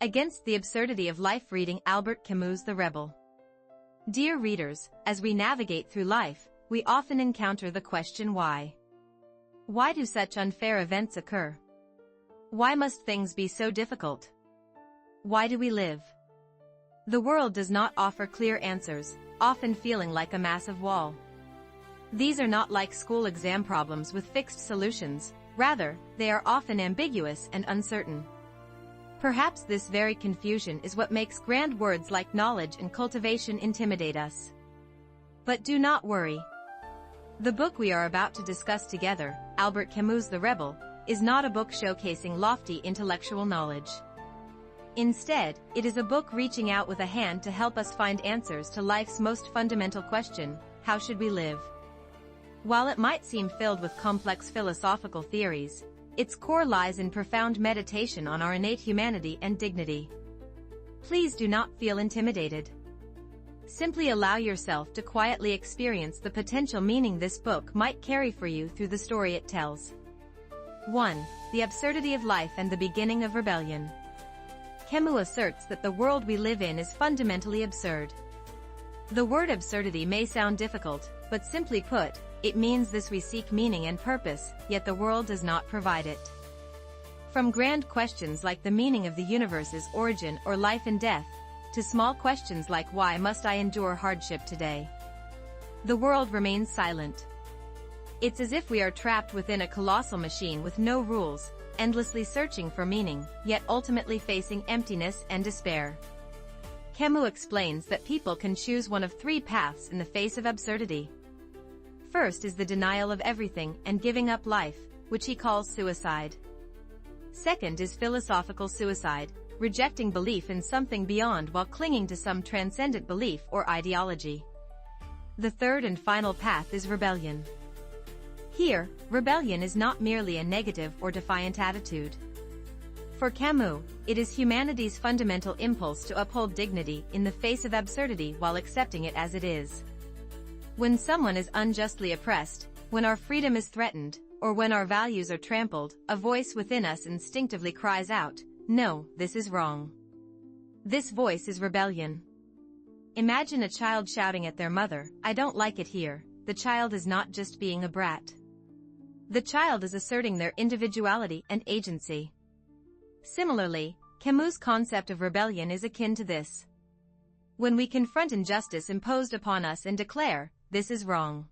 Against the Absurdity of Life, reading Albert Camus' The Rebel. Dear readers, as we navigate through life, we often encounter the question why. Why do such unfair events occur? Why must things be so difficult? Why do we live? The world does not offer clear answers, often feeling like a massive wall. These are not like school exam problems with fixed solutions, rather, they are often ambiguous and uncertain. Perhaps this very confusion is what makes grand words like knowledge and cultivation intimidate us. But do not worry. The book we are about to discuss together, Albert Camus' The Rebel, is not a book showcasing lofty intellectual knowledge. Instead, it is a book reaching out with a hand to help us find answers to life's most fundamental question: how should we live? While it might seem filled with complex philosophical theories, its core lies in profound meditation on our innate humanity and dignity. Please do not feel intimidated. Simply allow yourself to quietly experience the potential meaning this book might carry for you through the story it tells. 1. The Absurdity of Life and the Beginning of Rebellion. Camus asserts that the world we live in is fundamentally absurd. The word absurdity may sound difficult, but simply put, it means this: we seek meaning and purpose, yet the world does not provide it. From grand questions like the meaning of the universe's origin or life and death, to small questions like why must I endure hardship today? The world remains silent. It's as if we are trapped within a colossal machine with no rules, endlessly searching for meaning, yet ultimately facing emptiness and despair. Camus explains that people can choose one of three paths in the face of absurdity. First is the denial of everything and giving up life, which he calls suicide. Second is philosophical suicide, rejecting belief in something beyond while clinging to some transcendent belief or ideology. The third and final path is rebellion. Here, rebellion is not merely a negative or defiant attitude. For Camus, it is humanity's fundamental impulse to uphold dignity in the face of absurdity while accepting it as it is. When someone is unjustly oppressed, when our freedom is threatened, or when our values are trampled, a voice within us instinctively cries out, "No, this is wrong." This voice is rebellion. Imagine a child shouting at their mother, "I don't like it here." The child is not just being a brat. The child is asserting their individuality and agency. Similarly, Camus' concept of rebellion is akin to this. When we confront injustice imposed upon us and declare, "This is wrong.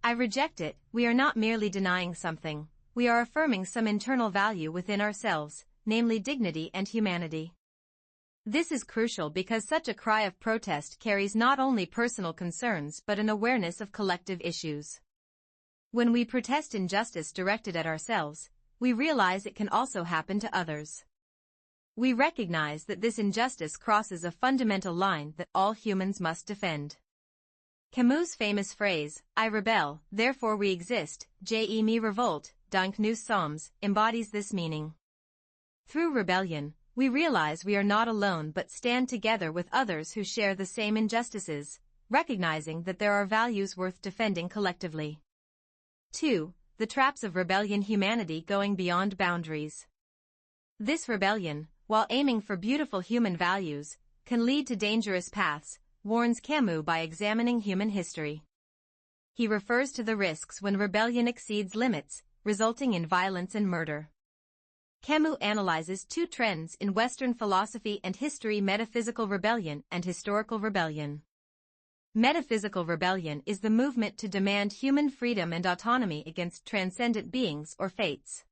I reject it," we are not merely denying something, we are affirming some internal value within ourselves, namely dignity and humanity. This is crucial because such a cry of protest carries not only personal concerns but an awareness of collective issues. When we protest injustice directed at ourselves, we realize it can also happen to others. We recognize that this injustice crosses a fundamental line that all humans must defend. Camus' famous phrase, "I rebel, therefore we exist, je me revolte, donc nous sommes," embodies this meaning. Through rebellion, we realize we are not alone but stand together with others who share the same injustices, recognizing that there are values worth defending collectively. 2. The traps of rebellion, humanity going beyond boundaries. This rebellion, while aiming for beautiful human values, can lead to dangerous paths, warns Camus by examining human history. He refers to the risks when rebellion exceeds limits, resulting in violence and murder. Camus analyzes two trends in Western philosophy and history: metaphysical rebellion and historical rebellion. Metaphysical rebellion is the movement to demand human freedom and autonomy against transcendent beings or fates.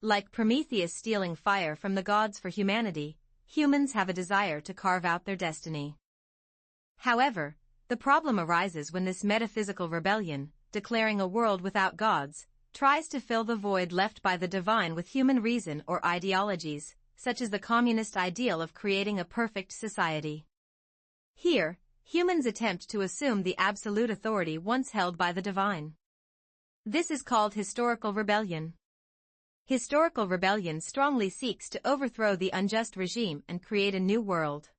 Like Prometheus stealing fire from the gods for humanity, humans have a desire to carve out their destiny. However, the problem arises when this metaphysical rebellion, declaring a world without gods, tries to fill the void left by the divine with human reason or ideologies, such as the communist ideal of creating a perfect society. Here, humans attempt to assume the absolute authority once held by the divine. This is called historical rebellion. Historical rebellion strongly seeks to overthrow the unjust regime and create a new world.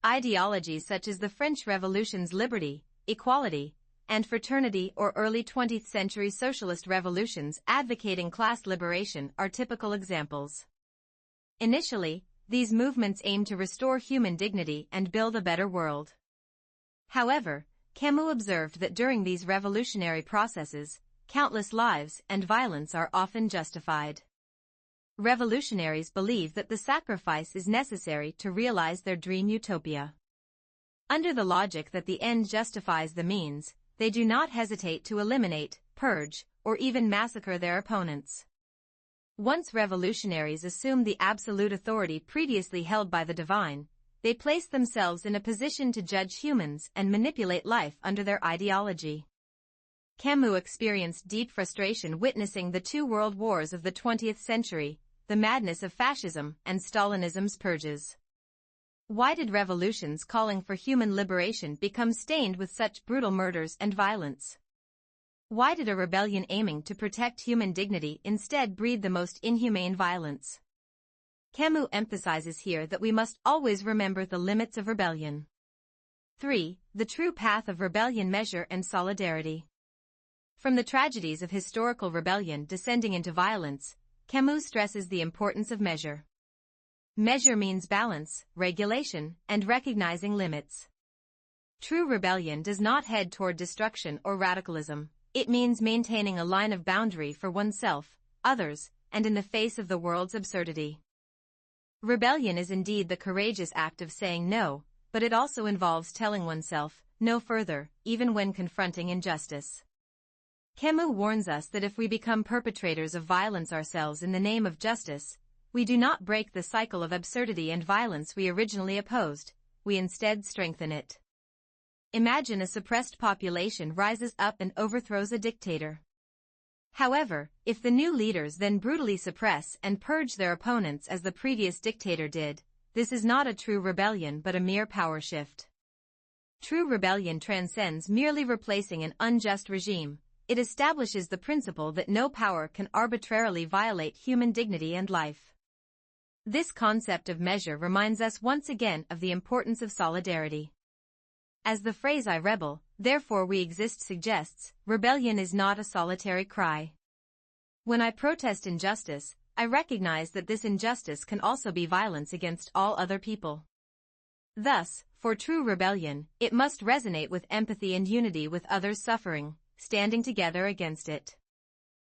Ideologies such as the French Revolution's liberty, equality, and fraternity or early 20th century socialist revolutions advocating class liberation are typical examples. Initially, these movements aim to restore human dignity and build a better world. However, Camus observed that during these revolutionary processes, countless lives and violence are often justified. Revolutionaries believe that the sacrifice is necessary to realize their dream utopia. Under the logic that the end justifies the means, they do not hesitate to eliminate, purge, or even massacre their opponents. Once revolutionaries assume the absolute authority previously held by the divine, they place themselves in a position to judge humans and manipulate life under their ideology. Camus experienced deep frustration witnessing the two world wars of the 20th century, the madness of fascism and Stalinism's purges. Why did revolutions calling for human liberation become stained with such brutal murders and violence? Why did a rebellion aiming to protect human dignity instead breed the most inhumane violence? Camus emphasizes here that we must always remember the limits of rebellion. 3. The true path of rebellion: measure and solidarity. From the tragedies of historical rebellion descending into violence, Camus stresses the importance of measure. Measure means balance, regulation, and recognizing limits. True rebellion does not head toward destruction or radicalism. It means maintaining a line of boundary for oneself, others, and in the face of the world's absurdity. Rebellion is indeed the courageous act of saying no, but it also involves telling oneself, no further, even when confronting injustice. Camus warns us that if we become perpetrators of violence ourselves in the name of justice, we do not break the cycle of absurdity and violence we originally opposed, we instead strengthen it. Imagine a suppressed population rises up and overthrows a dictator. However, if the new leaders then brutally suppress and purge their opponents as the previous dictator did, this is not a true rebellion but a mere power shift. True rebellion transcends merely replacing an unjust regime. It establishes the principle that no power can arbitrarily violate human dignity and life. This concept of measure reminds us once again of the importance of solidarity. As the phrase "I rebel, therefore we exist" suggests, rebellion is not a solitary cry. When I protest injustice, I recognize that this injustice can also be violence against all other people. Thus, for true rebellion, it must resonate with empathy and unity with others suffering, standing together against it.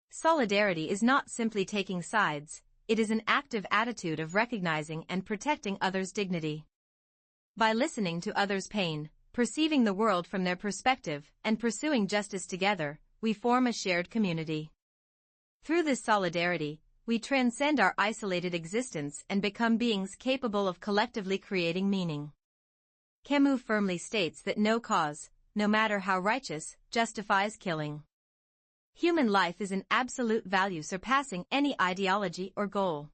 Solidarity is not simply taking sides, it is an active attitude of recognizing and protecting others' dignity. By listening to others' pain, perceiving the world from their perspective, and pursuing justice together, we form a shared community. Through this solidarity, we transcend our isolated existence and become beings capable of collectively creating meaning. Camus firmly states that no cause, no matter how righteous, justifies killing. Human life is an absolute value surpassing any ideology or goal.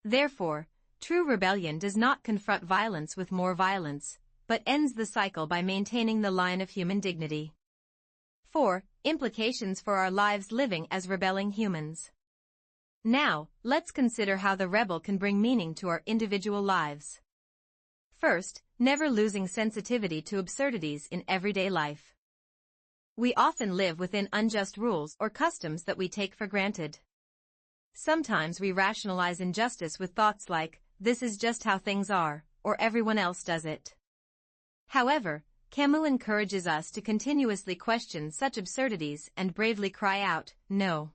Therefore, true rebellion does not confront violence with more violence, but ends the cycle by maintaining the line of human dignity. 4. Implications for our lives living as rebelling humans. Now, let's consider how the rebel can bring meaning to our individual lives. First, never losing sensitivity to absurdities in everyday life. We often live within unjust rules or customs that we take for granted. Sometimes we rationalize injustice with thoughts like, "This is just how things are," or "everyone else does it." However, Camus encourages us to continuously question such absurdities and bravely cry out, "No."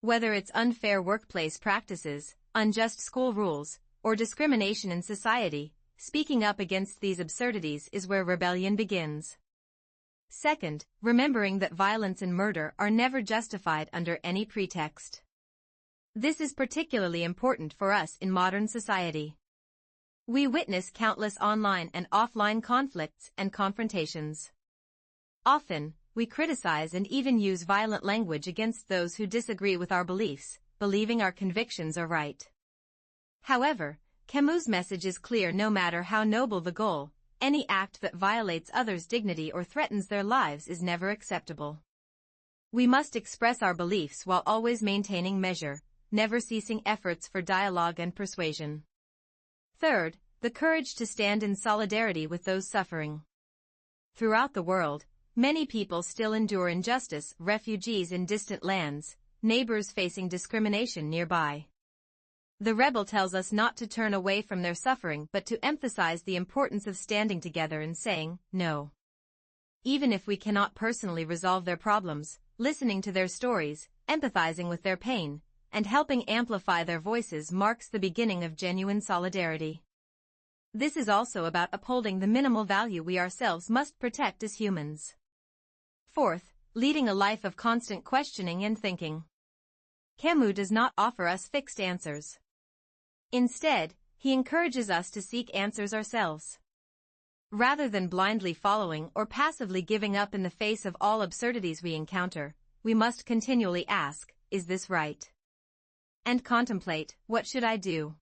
Whether it's unfair workplace practices, unjust school rules, or discrimination in society, speaking up against these absurdities is where rebellion begins. Second, remembering that violence and murder are never justified under any pretext. This is particularly important for us in modern society. We witness countless online and offline conflicts and confrontations. Often, we criticize and even use violent language against those who disagree with our beliefs, believing our convictions are right. However, Camus' message is clear: no matter how noble the goal, any act that violates others' dignity or threatens their lives is never acceptable. We must express our beliefs while always maintaining measure, never ceasing efforts for dialogue and persuasion. Third, the courage to stand in solidarity with those suffering. Throughout the world, many people still endure injustice: refugees in distant lands, neighbors facing discrimination nearby. The rebel tells us not to turn away from their suffering but to emphasize the importance of standing together and saying, no. Even if we cannot personally resolve their problems, listening to their stories, empathizing with their pain, and helping amplify their voices marks the beginning of genuine solidarity. This is also about upholding the minimal value we ourselves must protect as humans. Fourth, leading a life of constant questioning and thinking. Camus does not offer us fixed answers. Instead, he encourages us to seek answers ourselves. Rather than blindly following or passively giving up in the face of all absurdities we encounter, we must continually ask, is this right? And contemplate, what should I do?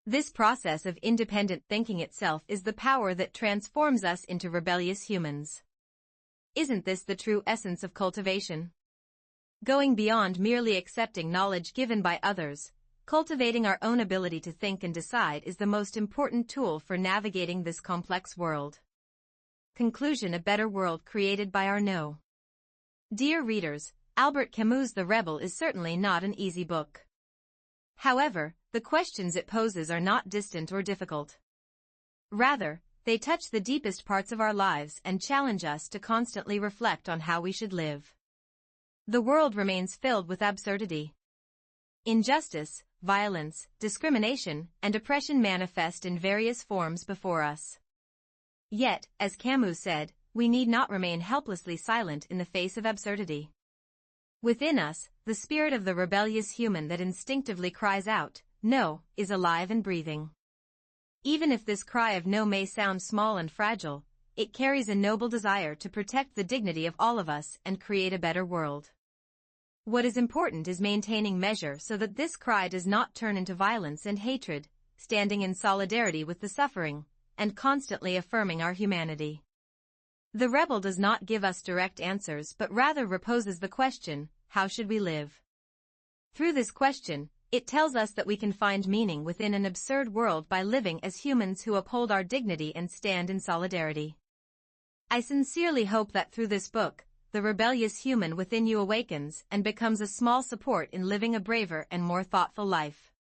This process of independent thinking itself is the power that transforms us into rebellious humans. Isn't this the true essence of cultivation? Going beyond merely accepting knowledge given by others, cultivating our own ability to think and decide is the most important tool for navigating this complex world. Conclusion: a better world created by our no. Dear readers, Albert Camus' The Rebel is certainly not an easy book. However, the questions it poses are not distant or difficult. Rather, they touch the deepest parts of our lives and challenge us to constantly reflect on how we should live. The world remains filled with absurdity. Injustice, violence, discrimination, and oppression manifest in various forms before us. Yet, as Camus said, we need not remain helplessly silent in the face of absurdity. Within us, the spirit of the rebellious human that instinctively cries out, no, is alive and breathing. Even if this cry of no may sound small and fragile, it carries a noble desire to protect the dignity of all of us and create a better world. What is important is maintaining measure so that this cry does not turn into violence and hatred, standing in solidarity with the suffering, and constantly affirming our humanity. The rebel does not give us direct answers but rather reposes the question, how should we live? Through this question, it tells us that we can find meaning within an absurd world by living as humans who uphold our dignity and stand in solidarity. I sincerely hope that through this book, the rebellious human within you awakens and becomes a small support in living a braver and more thoughtful life.